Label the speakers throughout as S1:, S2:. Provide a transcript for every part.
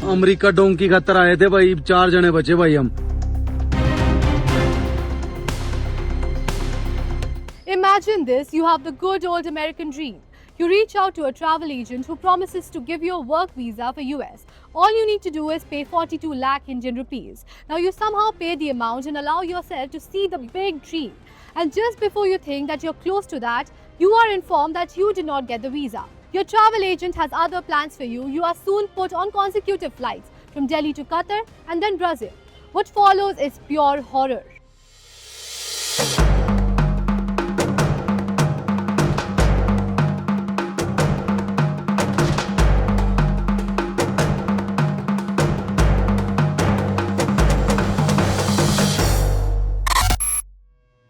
S1: America donkey खातर आए थे भाई, 4 जने बचे भाई हम।
S2: Imagine this, you have the good old American dream. You reach out to a travel agent who promises to give you a work visa for US. All you need to do is pay 42 lakh Indian rupees. Now you somehow pay the amount and allow yourself to see the big dream. And just before you think that you're close to that, you are informed that you did not get the visa. Your travel agent has other plans for you. You are soon put on consecutive flights from Delhi to Qatar and then Brazil. What follows is pure horror.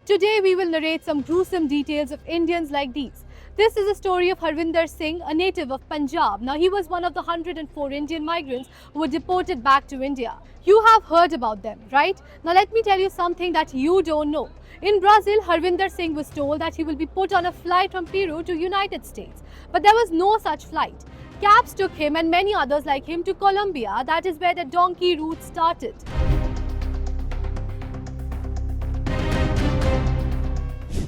S2: Today we will narrate some gruesome details of Indians like these. This is a story of Harvinder Singh, a native of Punjab. Now he was one of the 104 Indian migrants who were deported back to India. You have heard about them, right? Now let me tell you something that you don't know. In Brazil, Harvinder Singh was told that he will be put on a flight from Peru to United States. But there was no such flight. Cabs took him and many others like him to Colombia. That is where the donkey route started.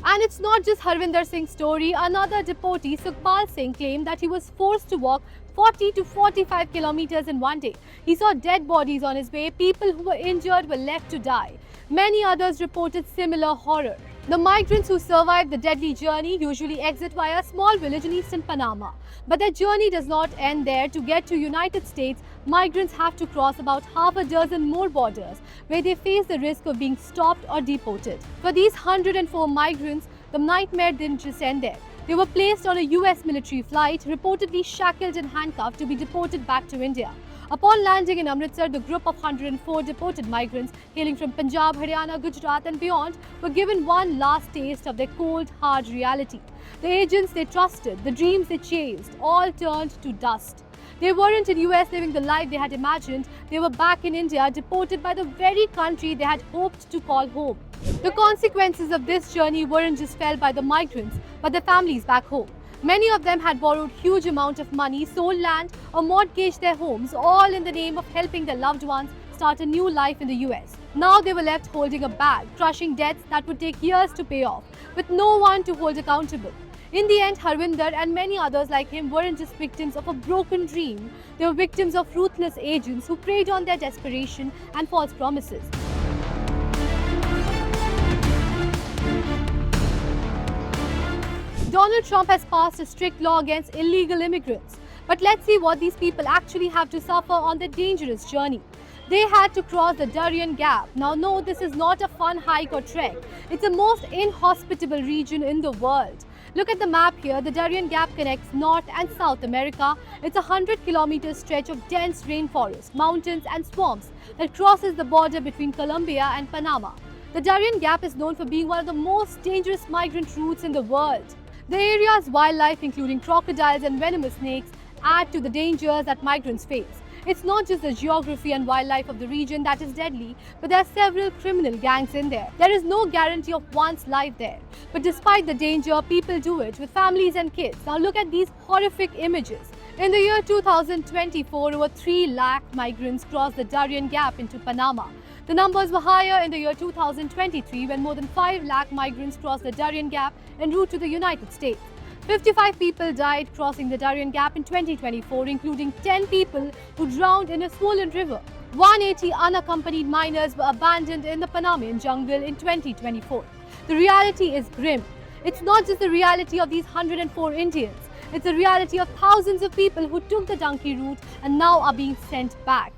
S2: And it's not just Harvinder Singh's story. Another deportee, Sukhpal Singh, claimed that he was forced to walk 40 to 45 kilometers in one day. He saw dead bodies on his way. People who were injured were left to die. Many others reported similar horror. The migrants who survived the deadly journey usually exit via a small village in eastern Panama. But their journey does not end there. To get to United States, migrants have to cross about half a dozen more borders where they face the risk of being stopped or deported. For these 104 migrants, the nightmare didn't just end there. They were placed on a US military flight, reportedly shackled and handcuffed to be deported back to India. Upon landing in Amritsar, the group of 104 deported migrants hailing from Punjab, Haryana, Gujarat and beyond were given one last taste of their cold, hard reality. The agents they trusted, the dreams they chased, all turned to dust. They weren't in US living the life they had imagined. They were back in India, deported by the very country they had hoped to call home. The consequences of this journey weren't just felt by the migrants, but their families back home. Many of them had borrowed huge amounts of money, sold land or mortgaged their homes, all in the name of helping their loved ones start a new life in the US. Now they were left holding a bag, crushing debts that would take years to pay off, with no one to hold accountable. In the end, Harvinder and many others like him weren't just victims of a broken dream, they were victims of ruthless agents who preyed on their desperation and false promises. Donald Trump has passed a strict law against illegal immigrants. But let's see what these people actually have to suffer on their dangerous journey. They had to cross the Darien Gap. Now, no, this is not a fun hike or trek. It's the most inhospitable region in the world. Look at the map here. The Darien Gap connects North and South America. It's a 100-kilometer stretch of dense rainforest, mountains and swamps that crosses the border between Colombia and Panama. The Darien Gap is known for being one of the most dangerous migrant routes in the world. The area's wildlife, including crocodiles and venomous snakes, add to the dangers that migrants face. It's not just the geography and wildlife of the region that is deadly, but there are several criminal gangs in there. There is no guarantee of one's life there. But despite the danger, people do it with families and kids. Now look at these horrific images. In the year 2024, over 3 lakh migrants crossed the Darien Gap into Panama. The numbers were higher in the year 2023 when more than 5 lakh migrants crossed the Darien Gap en route to the United States. 55 people died crossing the Darien Gap in 2024, including 10 people who drowned in a swollen river. 180 unaccompanied minors were abandoned in the Panamanian jungle in 2024. The reality is grim. It's not just the reality of these 104 Indians. It's the reality of thousands of people who took the donkey route and now are being sent back.